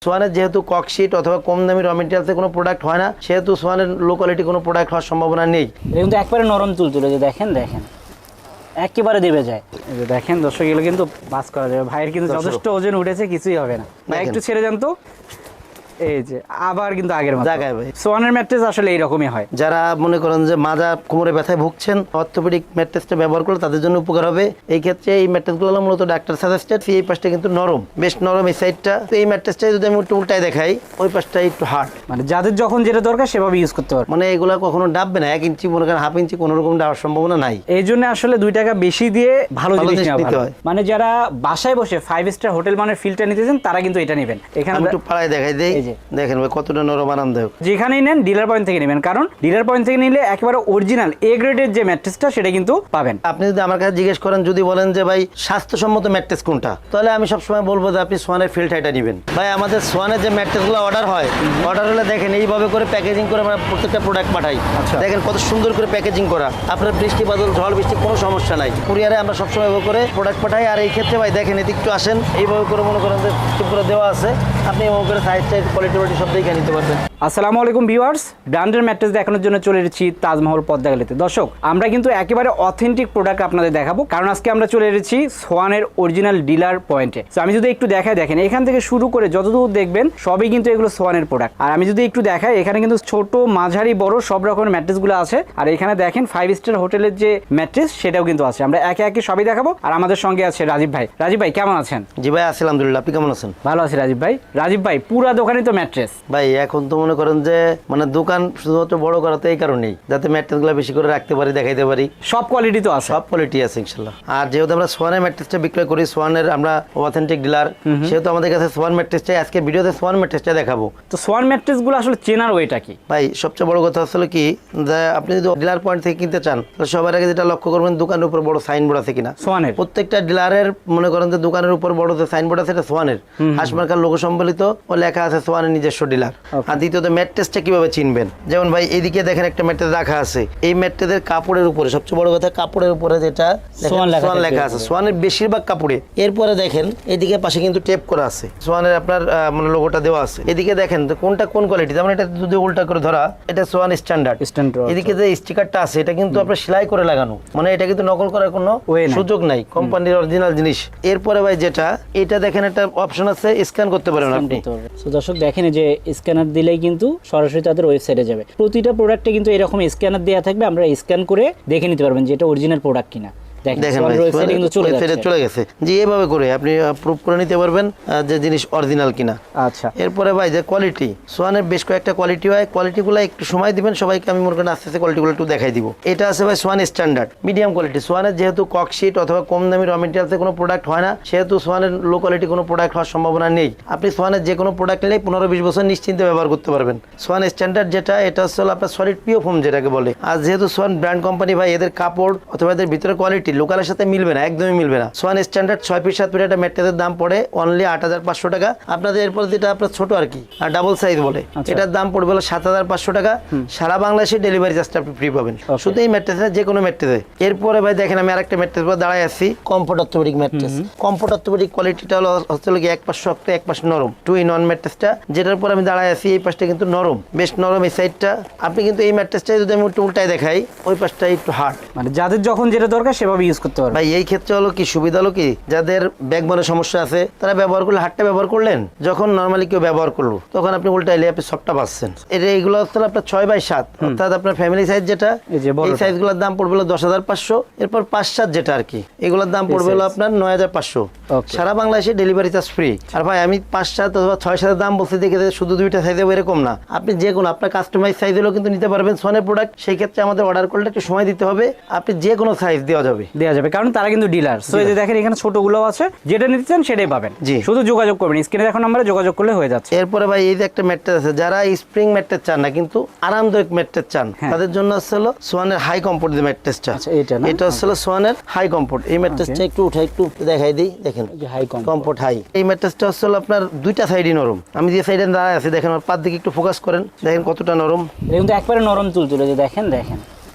সোয়ানের যেহেতু ককশিট অথবা কম দামি র মেটেরিয়ালসে কোনো প্রোডাক্ট হয় না, সেহেতু সোয়ানের লো কোয়ালিটি কোনো প্রোডাক্ট হওয়ার সম্ভাবনা নেই। কিন্তু একবারে নরম তুলতুলে, যে দেখেন একেবারে দেবে যায়। এই যে দেখেন দর্শক, এগুলো কিন্তু বাস করা যাবে। ভাইয়ের কিন্তু যথেষ্ট ওজন উঠেছে, কিছুই হবে না ভাই, একটু ছেড়ে যান তো। এই যে আবার কিন্তু আগের মতো জায়গায় ভাই। সোয়ানের ম্যাট্রেস আসলে এইরকমই হয়। যারা মনে করেন যে মাজা কোমরে ব্যথায় ভুগছেন, অর্থোপেডিক ম্যাট্রেসটা ব্যবহার করলে তাদের জন্য উপকার হবে। এই ক্ষেত্রে এই ম্যাট্রেসগুলো মূলত ডাক্তার সাজেস্টেড। এই পাশটা কিন্তু নরম, বেশ নরম এই সাইডটা। তো এই ম্যাট্রেসটা যদি আমি একটু উল্টায় দেখাই, ওই পাশটা একটু হার্ড, মানে যাদের যখন যেটা দরকার সেভাবে ইউজ করতে পারবে। মানে এগুলা কখনো ডাববে না। 1 ইঞ্চি মনে করেন, হাফ ইঞ্চি কোনো রকম ডাবার সম্ভাবনা নাই। এই জন্য আসলে 2 টাকা বেশি দিয়ে ভালো জিনিস নেওয়া নিতে ভালো। হয়। মানে যারা বাসায় বসে 5 স্টার হোটেল মানের ফিলটা নিতেছেন, তারা কিন্তু এটা নেবেন। এখানে আমি একটু পাড়ায় দেখাই দেই, এই যে দেখেন ভাই কতটা নরম আরামদায়ক। যেখানেই নেন ডিলার পয়েন্ট থেকে নেবেন, কারণ ডিলার পয়েন্ট থেকে নিলে একেবারে অরিজিনাল এ গ্রেডের যে ম্যাট্রেসটা সেটা কিন্তু পাবেন। আপনি যদি আমার কাছে জিজ্ঞেস করেন, যদি বলেন যে ভাই স্বাস্থ্যসম্মত ম্যাট্রেস কোনটা, তাহলে আমি সবসময় বলবো যে আপনি সোয়ানের ফিল্টারটা নেবেন। ভাই আমাদের সোয়ানের যে ম্যাট্রেসগুলো অর্ডার হয়, অর্ডার হলে দেখেন এইভাবে করে প্যাকেজিং করে আমরা প্রত্যেকটা প্রোডাক্ট পাঠাই। দেখেন কত সুন্দর করে প্যাকেজিং করা। আপনার বৃষ্টি বাদল ঝড় বৃষ্টি কোনো সমস্যা নাই, কুরিয়ারে আমরা সবসময় এভাবে করে প্রোডাক্ট পাঠাই। আর এই ক্ষেত্রে ভাই দেখেন, এদিকে একটু আসেন, এইভাবে করে মনে করেন যে করে দেওয়া আছে, আপনি এভাবে করে সাইজ কোয়ালিটি সব দেখে নিতে পারবেন। আসসালামু আলাইকুম ভিউয়ার্স, ব্র্যান্ডের ম্যাট্রেস দেখানোর জন্য চলে এসেছি তাজমহল পদ্মা গ্যালারিতে। দর্শক, আমরা কিন্তু একেবারে অথেন্টিক প্রোডাক্ট আপনাদের দেখাবো, কারণ আজকে আমরা চলে এসেছি সোয়ানের অরিজিনাল ডিলার পয়েন্টে। তো আমি যদি একটু দেখাই, দেখেন এখান থেকে শুরু করে যতদূর দেখবেন সবই কিন্তু এগুলো সোয়ানের প্রোডাক্ট। আর আমি যদি একটু দেখাই, এখানে কিন্তু ছোট মাঝারি বড় সব রকমের ম্যাট্রেসগুলো আছে। আর এখানে দেখেন 5 স্টার হোটেলের যে ম্যাট্রেস সেটাও কিন্তু আছে। আমরা একে একে সবই দেখাবো। আর আমাদের সঙ্গে আছে রাজীব ভাই। রাজীব ভাই কেমন আছেন? জি ভাই আছি আলহামদুলিল্লাহ, আপনি কেমন আছেন? ভালো আছি রাজীব ভাই। রাজীব ভাই, পুরা দোকানে তো ম্যাট্রেস ভাই। এখন তো মনে করেন যে মানে দোকান শুধুমাত্র বড় করাতে এই কারণেই, যাতে ম্যাট্রেসগুলো বেশি করে রাখতে পারি, দেখাইতে পারি। সব কোয়ালিটি তো আছে, সব কোয়ালিটি আছে ইনশাল্লাহ। আর যেহেতু আমরা সোয়ানের ম্যাট্রেসটা বিক্রয় করি, সোয়ানের আমরা অথেন্টিক ডিলার, সেহেতু আমাদের কাছে সোয়ান ম্যাট্রেসটাই আজকে ভিডিওতে সোয়ান ম্যাট্রেসটা দেখাবো। তো সোয়ান ম্যাট্রেসগুলো আসলে চেনার ওইটা কি ভাই? সবচেয়ে বড় কথা আসলে কি, যে আপনি যদি ডিলার পয়েন্ট থেকে কিনতে চান, তাহলে সবার আগে যেটা লক্ষ্য করবেন, দোকানের উপর বড় সাইনবোর্ড আছে কিনা সোয়ানের। প্রত্যেকটা ডিলারের মনে করেন যে দোকানের উপর বড় যে সাইনবোর্ড আছে, এটা সোয়ানের হাসমার্কার লোগো সম্বলিত, ও লেখা আছে সোয়ানের নিজস্ব ডিলার। আর দ্বিতীয়ত ম্যাট্রেসটা কিভাবে চিনবেন, যেমন ভাই এইদিকে দেখেন একটা ম্যাট্রেস রাখা আছে। এই ম্যাট্রেসের কাপড়ের উপরে, সবচেয়ে বড় কথা কাপড়ের উপরে যেটা সোয়ান লেখা আছে, সোয়ানের বেশিরভাগ কাপড়ে। এরপরে দেখেন এইদিকে পাশে কিন্তু টেপ করা আছে, সোয়ানের আপনার মানে লোগোটা দেওয়া আছে। এদিকে দেখেন কোনটা কোন কোয়ালিটি, যেমন এটা যদি উল্টা করে ধরা, এটা সোয়ান স্ট্যান্ডার্ড। এদিকে যে স্টিকারটা আছে, এটা কিন্তু আপনার সেলাই করে লাগানো, মানে এটা কিন্তু নকল করার কোনো সুযোগ নাই, কোম্পানির অরিজিনাল জিনিস। এরপরে ভাই যেটা, এটা দেখেন একটা অপশন আছে, স্ক্যান করতে পারবেন আপনি। তো দর্শক দেখেন, যে স্ক্যানার দিলেই কিন্তু সরাসরি তাদের ওয়েবসাইটে যাবে। প্রতিটা প্রোডাক্টে কিন্তু এরকম স্ক্যানার দেওয়া থাকবে, আমরা স্ক্যান করে দেখে নিতে পারবেন যে এটা অরিজিনাল প্রোডাক্ট কিনা। দেখেন চলে গেছে, যে এভাবে করে আপনি প্রুফ করে নিতে পারবেন যে জিনিস অরিজিনাল কিনা। আচ্ছা, এরপরে ভাই যে কোয়ালিটি, সোয়ানের বেশ কয়েকটা কোয়ালিটি হয়, কোয়ালিটিগুলো একটু সময় দিবেন সবাইকে, আমি মনে করেন আস্তে আস্তে কোয়ালিটিগুলো একটু দেখাই দিব। এটা আছে ভাই সোয়ান স্ট্যান্ডার্ড মিডিয়াম কোয়ালিটি। সোয়ানের যেহেতু ককশিট অথবা কম দামি র মেটেরিয়ালসে কোনো প্রোডাক্ট হয় না, সেহেতু সোয়ানের লো কোয়ালিটি কোনো প্রোডাক্ট হওয়ার সম্ভাবনা নেই। আপনি সোয়ানের যে কোনো প্রোডাক্ট নিলে 15-20 বছর নিশ্চিন্তে ব্যবহার করতে পারবেন। সোয়ান স্ট্যান্ডার্ড যেটা, এটা হচ্ছে আপনার সলিড পিও ফোম যেটাকে বলে। আর যেহেতু সোয়ান ব্র্যান্ড কোম্পানি ভাই, এদের কাপড় অথবা এদের ভিতরে কোয়ালিটি লোকালের সাথে মিলবে না, একদমই মিলবে না। সোয়ান স্ট্যান্ডার্ড 6 ফিট 7 ফিট একটা ম্যাট্রেসের দাম পড়ে অনলি 8,500 টাকা। আপনাদের এরপর যেটা আপনার ছোট আর কি, আর ডাবল সাইজ বলে, এটার দাম পড়বে হলো 7,500 টাকা। সারা বাংলাদেশে ডেলিভারি চার্জটা আপনি ফ্রি পাবেন, শুধু এই ম্যাট্রেসে, যে কোনো ম্যাট্রেসে। এরপরে ভাই দেখেন, আমি আরেকটা ম্যাট্রেস পর দাঁড়ায় আছি, comfort orthopaedic mattress. Comfort orthopaedic কোয়ালিটিটা হলো কি, এক পাশ শক্ত এক পাশ নরম, 2-in-1 ম্যাট্রেসটা, যেটার পর আমি দাঁড়ায় আছি। এই পাশটা কিন্তু নরম, বেশ নরম এই সাইডটা। আপনি কিন্তু এই ম্যাট্রেসটা যদি আমি একটু উল্টায় দেখাই, ওই পাশটা একটু হার্ড, মানে যাদের যখন যেটা দরকার সেভাবে ইউজ করতে পারবে। ভাই এই ক্ষেত্রে হলো কি সুবিধা হলো কি, যাদের ব্যাকবোনের সমস্যা আছে তারা ব্যবহার করলে, হাতটা ব্যবহার করলেন, যখন নর্মালি কেউ ব্যবহার করলো তখন আপনি উল্টাইলে আপনি সবটা পাচ্ছেন। এইগুলো হচ্ছে আপনার 6x7, অর্থাৎ আপনার ফ্যামিলি সাইজ যেটা, এই সাইজগুলোর দাম পড়বে হলো 10,500। এরপর 5-7 যেটা আর কি, এগুলোর দাম পড়বে হলো আপনার 9,500। সারা বাংলাদেশে ডেলিভারি চার্জ ফ্রি। আর ভাই আমি 5-7 অথবা 6-7 দাম বলতে দেখে শুধু 2টা সাইজে এরকম না, আপনি যে কোনো আপনার কাস্টমাইজ সাইজ হলেও কিন্তু নিতে পারবেন সোয়ানের প্রোডাক্ট। সেই ক্ষেত্রে আমাদের অর্ডার করলে একটু সময় দিতে হবে, আপনি যে কোনো সাইজ দেওয়া যাবে, কারণ তারা কিন্তু ডিলার। সো এই যে দেখেন এখানে ছোটগুলো আছে, যেটা নিতে চান সেটাই পাবেন। জি, শুধু যোগাযোগ করবেন, স্ক্রিনে দেখো নাম্বারে যোগাযোগ করলে হয়ে যাচ্ছে। এরপরে ভাই এই যে একটা ম্যাট্রেস আছে, যারা স্প্রিং ম্যাট্রেস চান না কিন্তু আরামদায়ক ম্যাট্রেস চান, তাদের জন্য আসলে সোয়ানের হাই কমফোর্ট যে ম্যাট্রেসটা, এটা আসলে সোয়ানের হাই কমফোর্ট। এই ম্যাট্রেসটা একটু উঠাই, একটু দেখাই দিই, দেখেন হাই কমফোর্ট হাই। এই ম্যাট্রেসটা আসলে আপনার 2টা সাইডই নরম। আমি যে সাইডে দাঁড়ায় আছি, দেখেন আমার পার দিকে একটু ফোকাস করেন, দেখেন কতটা নরম। কিন্তু একবারে নরম তুলতুলে, যে দেখেন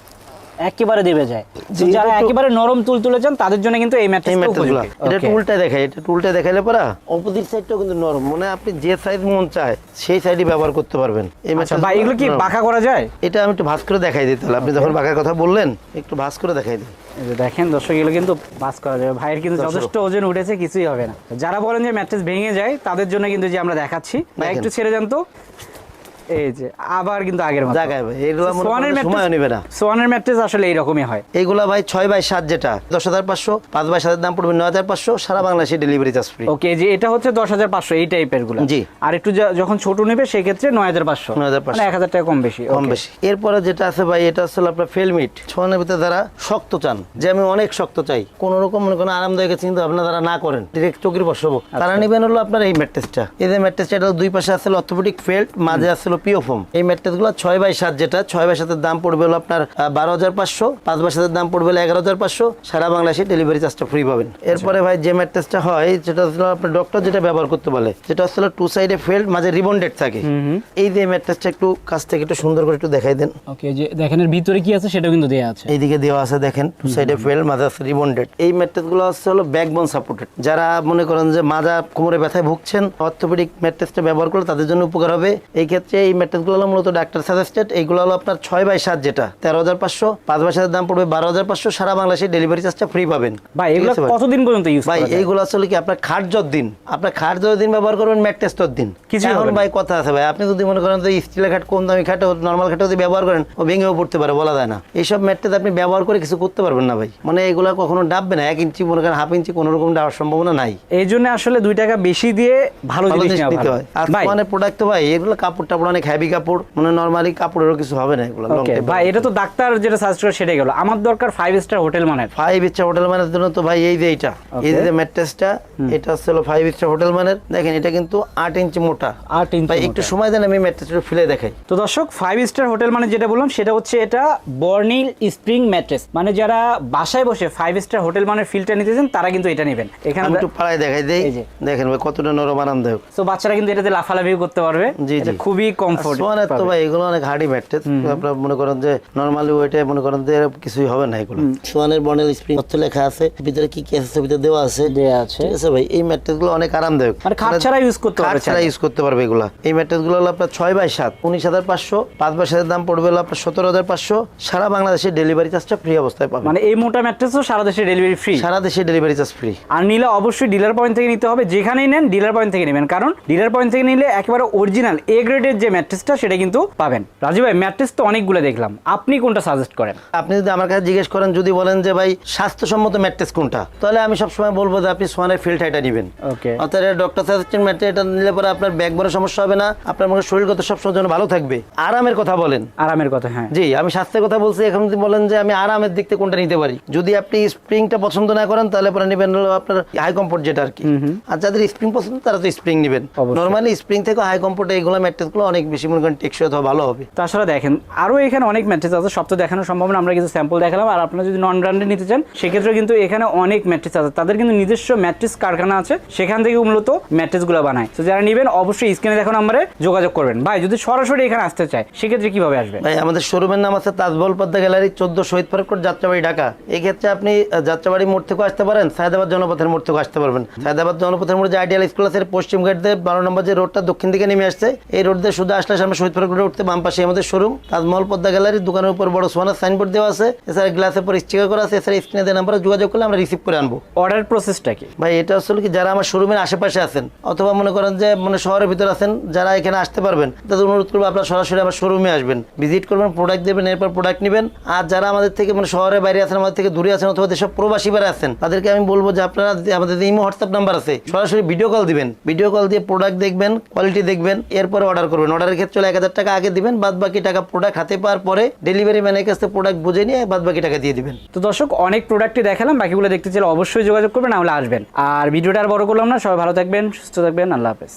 একেবারে দেবে যায়। জি, যারা এটা তো- একেবারে নরম তুলতুলে চান তাদের জন্য কিন্তু এই এই ম্যাট্রেসটা ম্যাট্রেসগুলো উপযোগী। এটা Okay. টুলটা দেখাই, এটা টুলটা দেখাইলে পরা অপোজিট সাইডটাও কিন্তু নরম, মানে আপনি যে সাইজ মন চায় সেই সাইডই ব্যবহার করতে পারবেন। এই আচ্ছা mattress ভাই, এগুলো কি নরম। বাঁকা করা যায়? এটা আমি একটু ভাঁজ করে দেখাই দিই তাহলে, আপনি যখন বাঁকার কথা বললেন একটু ভাঁজ করে দেখাই দিই। এই যে দেখেন দর্শক, এগুলো কিন্তু বাস করা যাবে। ভাইয়ের কিন্তু দর্শক। যথেষ্ট ওজন উঠেছে, কিছুই হবে না। যারা বলেন যে ম্যাট্রেস ভেঙে যায় তাদের জন্য কিন্তু যে আমরা দেখাচ্ছি। ভাই দেখেন। একটু ছেড়ে যান তো। এই যে আবার কিন্তু আগের মতো জায়গায় ভাই এগুলো মনে সোয়ানের করেন সময় নিবে না। সোয়ানের ম্যাট্রেস আসলে এইরকমই হয়। এইগুলা ভাই 6x7 যেটা 10,500, 5x7 দাম পড়বে 9,500, সারা বাংলাদেশে ডেলিভারি চার্জ ফ্রি। ওকে, যে এটা হচ্ছে 10,500 এই টাইপের গুলো। জি। আর একটু যখন ছোট নেবে সেই ক্ষেত্রে 9,500, 9,500 মানে 1,000 টাকা কম বেশি। কম Okay. বেশি। এরপরে যেটা আছে ভাই এটা আসলে আপনার ফেলমিট সোয়ানের ভিতরে যারা শক্ত চান, যে আমি অনেক শক্ত চাই, কোন রকম মনে করেন আরামদায়ক চিন্তা ভাবনা যারা না করেন, ডিরেক্ট চোখের বসাবো, তারা নেবেন হলো আপনার এই ম্যাট্রেসটা। এই যে ম্যাট্রেসটা, এটা দুই পাশে আছে অর্থোপেডিক ফেল্ট, মাঝে আছে পিওফোম। এই ম্যাট্রেসগুলো 6x7 যেটা 6x7 এর দাম পড়বে হলো আপনার 12,500, 5x7 এর দাম পড়বে হলো 11,500, সারা বাংলাদেশে ডেলিভারি চার্জটা ফ্রি পাবেন। এরপরে ভাই যে ম্যাট্রেসটা হয় যেটা হলো আপনার ডক্টর যেটা ব্যবহার করতে বলে, যেটা আসলে টু সাইডে ফেল্ট, মাঝে রিবন্ডেড থাকে। এই যে ম্যাট্রেসটা একটু কাছ থেকে একটু সুন্দর করে একটু দেখাই দেন। ওকে, যে দেখেন এর ভিতরে কি আছে সেটাও কিন্তু দেয়া আছে। এইদিকে দেওয়া আছে দেখেন, টু সাইডে ফেল, মাঝে আছে রিবন্ডেড। এই ম্যাট্রেসগুলো হচ্ছে হলো ব্যাকবোন সাপোর্টেড। যারা মনে করেন যে মাজা কোমরে ব্যথায় ভুগছেন, অর্থোপেডিক ম্যাট্রেসটা ব্যবহার করলে তাদের জন্য উপকার হবে। এই ক্ষেত্রে এই ম্যাট্রেসগুলো হলো মূলত ডাক্তার সাজেস্টেড। এইগুলো হলো আপনার 6x7 যেটা 13,500, 5x7 দাম পড়বে 12,500, সারা বাংলাদেশে ডেলিভারি চার্জটা ফ্রি পাবেন। ভাই ঠিক এগুলো আছে ভাই? কতদিন পর্যন্ত ইউজ ভাই করা যায়? এইগুলো আসলে কি আপনার খাট যতদিন, আপনার খাট যতদিন ব্যবহার করবেন ম্যাট্রেস ততদিন। কিছুই এখন হবে না। ভাই কথা আছে ভাই, আপনি যদি মনে করেন যে স্টিলের খাট, কম দামি খাট, নর্মাল খাট যদি ব্যবহার করেন, ও ভেঙেও পড়তে পারে, বলা যায় না। এইসব ম্যাট্রেস আপনি ব্যবহার করে কিছু করতে পারবেন না ভাই, মানে এগুলো কখনো ডাববে না। 1 ইঞ্চি মনে করেন, হাফ ইঞ্চি কোনো রকম ডাবার সম্ভাবনা নাই। এই জন্য আসলে 2 টাকা বেশি দিয়ে ভালো ভালো জিনিস জিনিস নেওয়া নিতে ভালো। হয়। আর ভাই মানে প্রোডাক্ট তো ভাই এগুলো কাপড় টাপড় অনেক হেভি কাপড়, মানে নর্মালি কাপড়েরও কিছু হবে না এগুলো। ওকে ভাই, এটা তো ডাক্তার যেটা সাজেস্ট করে সেটাই গেল। আমার দরকার 5 স্টার হোটেল মানের। 5 স্টার হোটেল মানের জন্য তো ভাই এই যে এইটা, এই যে ম্যাট্রেসটা, এটা হচ্ছে 5 স্টার হোটেল মানের। দেখেন এটা কিন্তু 8 ইঞ্চি মোটা। 8 ইঞ্চি ভাই একটু সময় দেন, আমি ম্যাট্রেসটা ফেলে দেখাই। তো দর্শক, 5 স্টার হোটেল মানে যেটা বললাম সেটা হচ্ছে এটা বর্নিল স্প্রিং ম্যাট্রেস। মানে যারা বাসায় বসে 5 স্টার হোটেল মানের ফিলটা নিতেছেন তারা কিন্তু এটা নেবেন। এখানে আমি একটু পাড়ায় দেখাই দেই, এই যে। দেখেন ভাই কতটা নরম আরামদায়ক। তো বাচ্চারা কিন্তু এটাতে লাফালাফিও করতে পারবে। জি এটা জি, খুবই কমফোর্ট। সোয়ানের তো ভাই এগুলো অনেক হার্ডি ম্যাট্রেস। আপনারা মনে করেন যে নরমালি ওইটা মনে করেন যে কিছুই হবে না এগুলো। সোয়ানের বর্নেল স্প্রিং তথ্য লেখা আছে, ভিতরে কি কি আছে ভিতরে দেওয়া আছে। দেয়া আছে। ঠিক আছে ভাই, এই ম্যাট্রেসগুলো অনেক আরামদায়ক, মানে খাট ছাড়া ইউজ করতে খাট পারবে। ছাড়া ইউজ করতে পারবে এগুলা। এই ম্যাট্রেসগুলো হলো আপনার 6x7 19,500, 5x7 দাম পড়বে হলো আপনার 17,500, সারা বাংলাদেশে ডেলিভারি চার্জটা ফ্রি অবস্থায় পাবেন। মানে এই মোটা ম্যাট্রেসও সারা দেশে ডেলিভারি ফ্রি। সারা দেশে ডেলিভারি চার্জ ফ্রি। আর নিলে অবশ্যই ডিলার পয়েন্ট থেকে নিতে হবে। যেখানেই নেন ডিলার পয়েন্ট থেকে নেবেন, কারণ ডিলার পয়েন্ট থেকে নিলে একেবারে অরিজিনাল এ গ্রেডের যে ম্যাট্রেসটা সেটা কিন্তু পাবেন। রাজু ভাই, ম্যাট্রেস তো অনেকগুলো দেখলাম, আপনি কোনটা সাজেস্ট করেন? আপনি যদি আমার কাছে জিজ্ঞেস করেন, যদি বলেন যে ভাই স্বাস্থ্যসম্মত ম্যাট্রেস কোনটা, তাহলে আমি সবসময় বলবো যে আপনি সোয়ানের ফিল্ড এটা নেবেন। ওকে, অর্থাৎ ডক্টর সাজেস্টেড ম্যাট্রেস এটা নিলে পরে আপনার ব্যাক বড় সমস্যা হবে না, আপনার মনে শরীরগত সবসময় জন্য ভালো থাকবে। আরামের কথা বলেন, আরামের কথা। হ্যাঁ জি আমি স্বাস্থ্যের কথা বলছি। এখন যদি বলেন যে আমি আরামের দিক থেকে কোনটা নিতে পারি, যদি আপনি স্প্রিংটা পছন্দ না করেন তাহলে পরে নেবেন হলো আপনার হাই কমফোর্ট যেটা আর কি। আর যাদের স্প্রিং পছন্দ তারা তো স্প্রিং নেবেন। অবশ্যই। নরমালি স্প্রিং থেকে হাই কমফোর্ট এইগুলো ম্যাট্রেসগুলো অনেক বেশি মনে করেন টেকসই অথবা ভালো হবে। তাছাড়া দেখেন আরো এখানে অনেক ম্যাট্রেস আছে, সব তো দেখানো সম্ভব না, আমরা কিছু স্যাম্পল দেখালাম। আর আপনারা যদি নন ব্র্যান্ডেড নিতে চান সেক্ষেত্রে কিন্তু এখানে অনেক ম্যাট্রেস আছে, তাদের কিন্তু নিজস্ব ম্যাট্রেস কারখানা আছে, সেখান থেকে মূলত ম্যাট্রেসগুলো বানায়। তো যারা নেবেন অবশ্যই স্ক্রিনে দেখো নম্বরে যোগাযোগ করবেন। ভাই যদি সরাসরি এখানে আসতে চায় সেক্ষেত্রে কিভাবে আসবেন? ভাই আমাদের শোরুমের নাম আছে তাজমহল পদ্মা গ্যালারি, 14 শহীদ ফারুক রোড, যাত্রাবাড়ি, ঢাকা। এই ক্ষেত্রে আপনি যাত্রাবাড়ি মোড় থেকে আসতে পারেন, সায়দাবাদ জনপথের মোড় থেকে আসতে পারবেন। সায়দাবাদ জনপথের মোড়ে যে আইডিয়াল স্কুল আছে পশ্চিম গেট দিয়ে 12 নম্বর যে রোডটা দক্ষিণ দিকে নেমে আসছে, এই রোড দিয়ে শুধু আসলে সামনে শহীদ ফারুক রোডে উঠতে বাম পাশে আমাদের শোরুম তাজমহল পদ্মা গ্যালারি। দোকানের উপর বড় সোয়ানের সাইনবোর্ড দেওয়া আছে, এছাড়া গ্লাসের পর স্টিকার করা আছে, এছাড়া স্ক্রিনে দেওয়া নাম্বারে যোগাযোগ করলে আমরা রিসিভ করে আনবো। অর্ডার প্রসেসটা কি? ভাই এটা আসলে কি, যারা আমার শোরুমের আশেপাশে আছেন অথবা মনে করেন যে মানে শহরের ভিতরে আছেন, যারা এখানে আসতে পারবেন তাদের অনুরোধ করবো আপনারা সরাসরি আমার শোরুমে আসবেন, ভিজিট করবেন, প্রোডাক্ট দেবেন, এরপর প্রোডাক্ট নেবেন। আর যারা আমাদের থেকে মানে শহরের বাইরে আছেন, আমাদের থেকে দূরে আছেন, অথবা যেসব প্রবাসী বাইরে আছেন, তাদেরকে আমি বলবো যে আপনারা আমাদের ইমো হোয়াটসঅ্যাপ নাম্বার আছে, সরাসরি ভিডিও কল দিবেন, ভিডিও কল দিয়ে প্রোডাক্ট দেখবেন, কোয়ালিটি দেখবেন, এরপরে অর্ডার করবেন। অর্ডারের ক্ষেত্রে 1,000 টাকা আগে দিবেন, বাদ বাকি টাকা প্রোডাক্ট হাতে পাওয়ার পরে ডেলিভারি ম্যানের কাছে প্রোডাক্ট বুঝে নিয়ে বাদ বাকি টাকা দিয়ে দিবেন। তো দর্শক, অনেক প্রোডাক্টই দেখালাম, বাকিগুলো দেখতে চাইলে অবশ্যই যোগাযোগ করবেন, নাহলে আসবেন। আর ভিডিওটা আর বড় করলাম না, সবাই ভালো থাকবেন, সুস্থ থাকবেন, আল্লাহ হাফেজ।